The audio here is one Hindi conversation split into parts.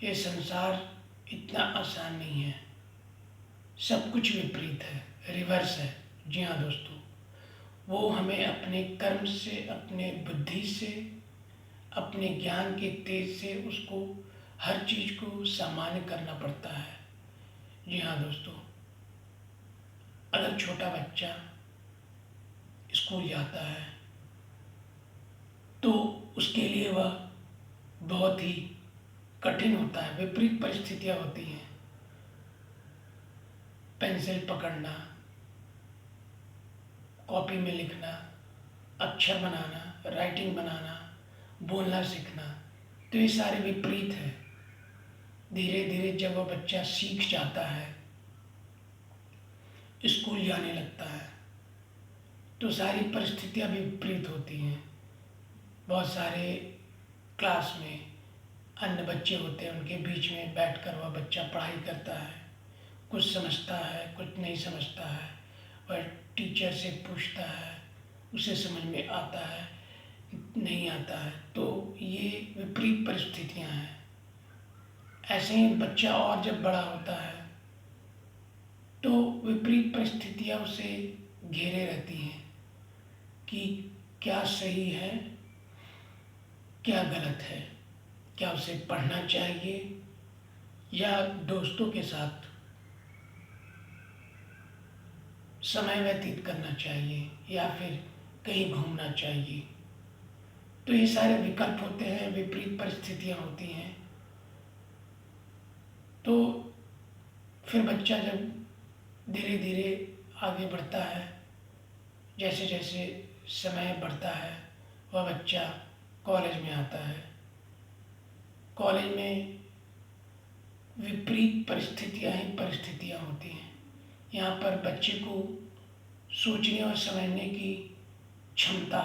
ये संसार इतना आसान नहीं है। सब कुछ विपरीत है, रिवर्स है। जी हाँ दोस्तों, वो हमें अपने कर्म से, अपने बुद्धि से, अपने ज्ञान के तेज से उसको हर चीज़ को सामान्य करना पड़ता है। जी हाँ दोस्तों, अगर छोटा बच्चा स्कूल जाता है तो उसके लिए वह बहुत ही कठिन होता है, विपरीत परिस्थितियाँ होती हैं। पेंसिल पकड़ना, कॉपी में लिखना, अक्षर बनाना, राइटिंग बनाना, बोलना सीखना, तो ये सारे विपरीत हैं। धीरे धीरे जब वह बच्चा सीख जाता है, स्कूल जाने लगता है, तो सारी परिस्थितियाँ भी विपरीत होती हैं। बहुत सारे क्लास में अन्य बच्चे होते हैं, उनके बीच में बैठकर वह बच्चा पढ़ाई करता है। कुछ समझता है, कुछ नहीं समझता है। वह टीचर से पूछता है, उसे समझ में आता है, नहीं आता है। तो ये विपरीत परिस्थितियाँ हैं। ऐसे ही बच्चा और जब बड़ा होता है तो विपरीत परिस्थितियाँ उसे घेरे रहती हैं कि क्या सही है, क्या गलत है, क्या उसे पढ़ना चाहिए या दोस्तों के साथ समय व्यतीत करना चाहिए या फिर कहीं घूमना चाहिए। तो ये सारे विकल्प होते हैं, विपरीत परिस्थितियाँ होती हैं। तो फिर बच्चा जब धीरे धीरे आगे बढ़ता है, जैसे जैसे समय बढ़ता है, वह बच्चा कॉलेज में आता है। कॉलेज में विपरीत परिस्थितियाँ ही परिस्थितियाँ होती हैं। यहाँ पर बच्चे को सोचने और समझने की क्षमता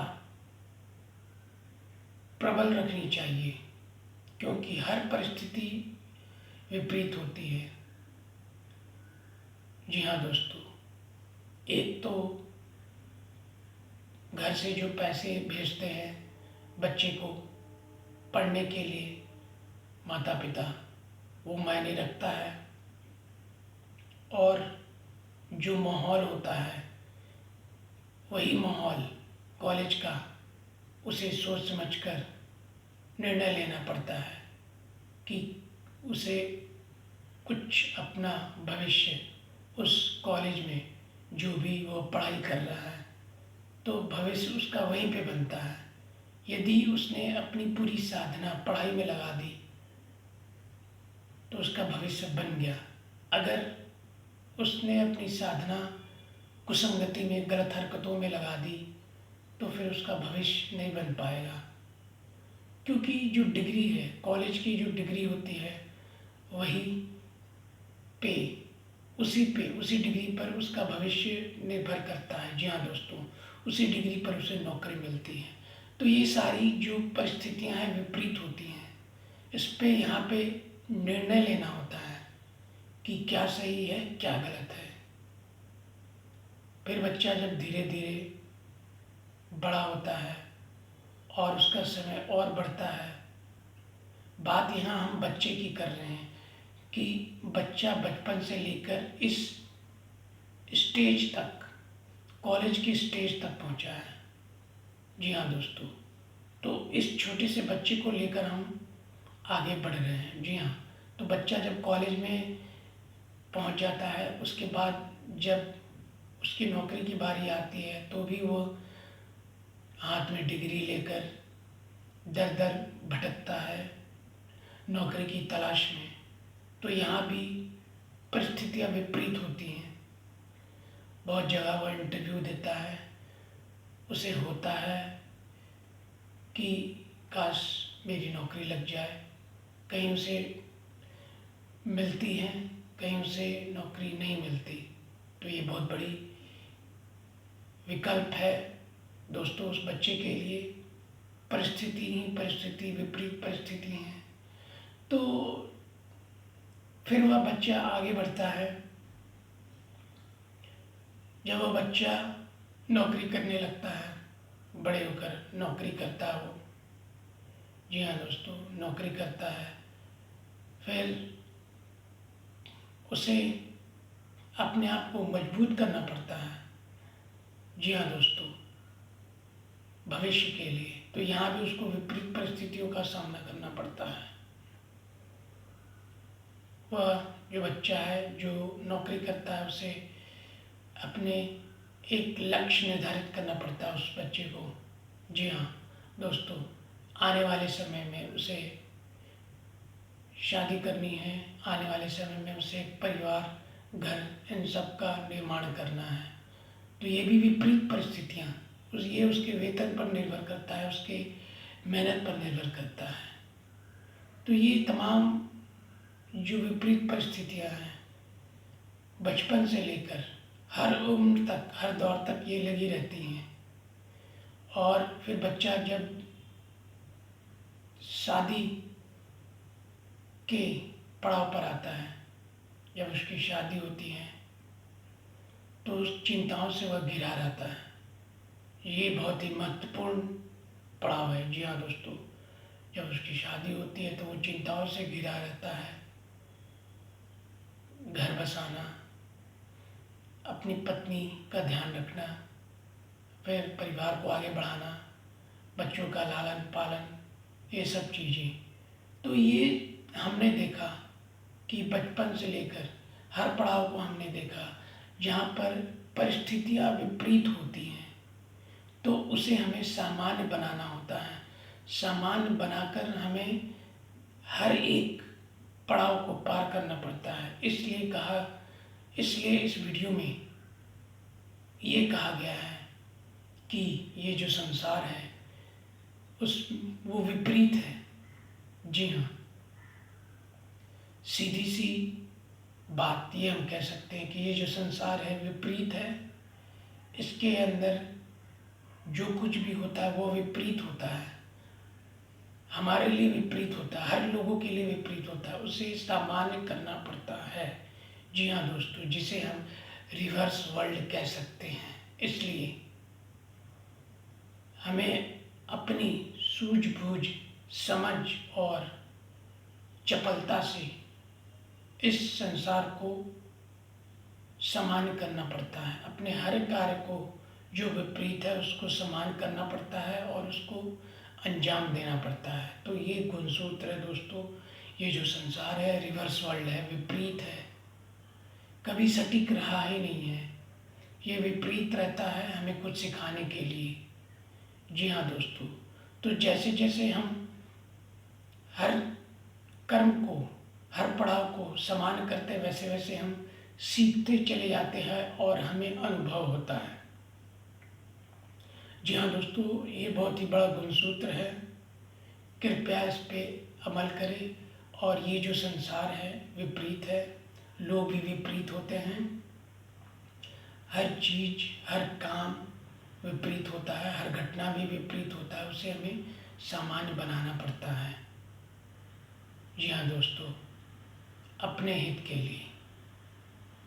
प्रबल रखनी चाहिए, क्योंकि हर परिस्थिति विपरीत होती है। जी हाँ दोस्तों, एक तो घर से जो पैसे भेजते हैं बच्चे को पढ़ने के लिए माता पिता, वो मायने रखता है। और जो माहौल होता है, वही माहौल कॉलेज का, उसे सोच समझकर निर्णय लेना पड़ता है कि उसे कुछ अपना भविष्य उस कॉलेज में जो भी वो पढ़ाई कर रहा है, तो भविष्य उसका वहीं पे बनता है। यदि उसने अपनी पूरी साधना पढ़ाई में लगा दी तो उसका भविष्य बन गया। अगर उसने अपनी साधना कुसंगति में, गलत हरकतों में लगा दी तो फिर उसका भविष्य नहीं बन पाएगा। क्योंकि जो डिग्री है, कॉलेज की जो डिग्री होती है, वही पे उसी डिग्री पर उसका भविष्य निर्भर करता है। जी हाँ दोस्तों, उसी डिग्री पर उसे नौकरी मिलती है। तो ये सारी जो परिस्थितियाँ हैं विपरीत होती हैं। इस पे यहाँ पे निर्णय लेना होता है कि क्या सही है, क्या गलत है। फिर बच्चा जब धीरे धीरे बड़ा होता है और उसका समय और बढ़ता है, बात यहाँ हम बच्चे की कर रहे हैं कि बच्चा बचपन से लेकर इस स्टेज तक, कॉलेज की स्टेज तक पहुँचा है। जी हाँ दोस्तों, तो इस छोटे से बच्चे को लेकर हम आगे बढ़ रहे हैं। जी हाँ, तो बच्चा जब कॉलेज में पहुँच जाता है, उसके बाद जब उसकी नौकरी की बारी आती है तो भी वो हाथ में डिग्री लेकर दर दर भटकता है नौकरी की तलाश में। तो यहाँ भी परिस्थितियाँ विपरीत होती हैं। बहुत जगह वो इंटरव्यू देता है, उसे होता है कि काश मेरी नौकरी लग जाए। कहीं उसे मिलती है, कहीं उसे नौकरी नहीं मिलती। तो ये बहुत बड़ी विकल्प है दोस्तों उस बच्चे के लिए। परिस्थिति ही परिस्थिति, विपरीत परिस्थिति हैं। तो फिर वह बच्चा आगे बढ़ता है। जब वह बच्चा नौकरी करने लगता है, बड़े होकर नौकरी करता है वो। जी हाँ दोस्तों, नौकरी करता है। फिर उसे अपने आप को मजबूत करना पड़ता है। जी हाँ दोस्तों, भविष्य के लिए। तो यहाँ भी उसको विपरीत परिस्थितियों का सामना करना पड़ता है। वह जो बच्चा है जो नौकरी करता है, उसे अपने एक लक्ष्य निर्धारित करना पड़ता है उस बच्चे को। जी हाँ दोस्तों, आने वाले समय में उसे शादी करनी है, आने वाले समय में उसे एक परिवार, घर, इन सब का निर्माण करना है। तो ये भी विपरीत परिस्थितियाँ, ये उसके वेतन पर निर्भर करता है, उसके मेहनत पर निर्भर करता है। तो ये तमाम जो विपरीत परिस्थितियाँ हैं, बचपन से लेकर हर उम्र तक, हर दौर तक ये लगी रहती हैं। और फिर बच्चा जब शादी के पड़ाव पर आता है, जब उसकी शादी होती है, तो उस चिंताओं से वह घिरा रहता है। ये बहुत ही महत्वपूर्ण पड़ाव है। जी हाँ दोस्तों, जब उसकी शादी होती है तो वो चिंताओं से घिरा रहता है। घर बसाना, अपनी पत्नी का ध्यान रखना, फिर परिवार को आगे बढ़ाना, बच्चों का लालन पालन, ये सब चीज़ें। तो ये हमने देखा कि बचपन से लेकर हर पड़ाव को हमने देखा जहाँ पर परिस्थितियाँ विपरीत होती हैं, तो उसे हमें सामान्य बनाना होता है। सामान्य बनाकर हमें हर एक पड़ाव को पार करना पड़ता है। इसलिए इस वीडियो में ये कहा गया है कि ये जो संसार है वो विपरीत है। जी हाँ, सीधी सी बात ये हम कह सकते हैं कि ये जो संसार है विपरीत है। इसके अंदर जो कुछ भी होता है वो विपरीत होता है, हमारे लिए विपरीत होता है, हर लोगों के लिए विपरीत होता है, उसे सामान्य करना पड़ता है। जी हाँ दोस्तों, जिसे हम रिवर्स वर्ल्ड कह सकते हैं। इसलिए हमें अपनी सूझबूझ, समझ और चपलता से इस संसार को सामान्य करना पड़ता है। अपने हर कार्य को जो विपरीत है उसको सामान्य करना पड़ता है और उसको अंजाम देना पड़ता है। तो ये गुणसूत्र है दोस्तों। ये जो संसार है रिवर्स वर्ल्ड है, विपरीत है, कभी सटीक रहा ही नहीं है। ये विपरीत रहता है हमें कुछ सिखाने के लिए। जी हाँ दोस्तों, तो जैसे जैसे हम हर कर्म को, हर पड़ाव को समान करते, वैसे वैसे हम सीखते चले जाते हैं और हमें अनुभव होता है। जी हाँ दोस्तों, ये बहुत ही बड़ा गुणसूत्र है। कृपया इस पे अमल करें। और ये जो संसार है विपरीत है, लोग भी विपरीत होते हैं, हर चीज़, हर काम विपरीत होता है, हर घटना भी विपरीत होता है, उसे हमें सामान्य बनाना पड़ता है। जी हाँ दोस्तों, अपने हित के लिए।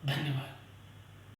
धन्यवाद।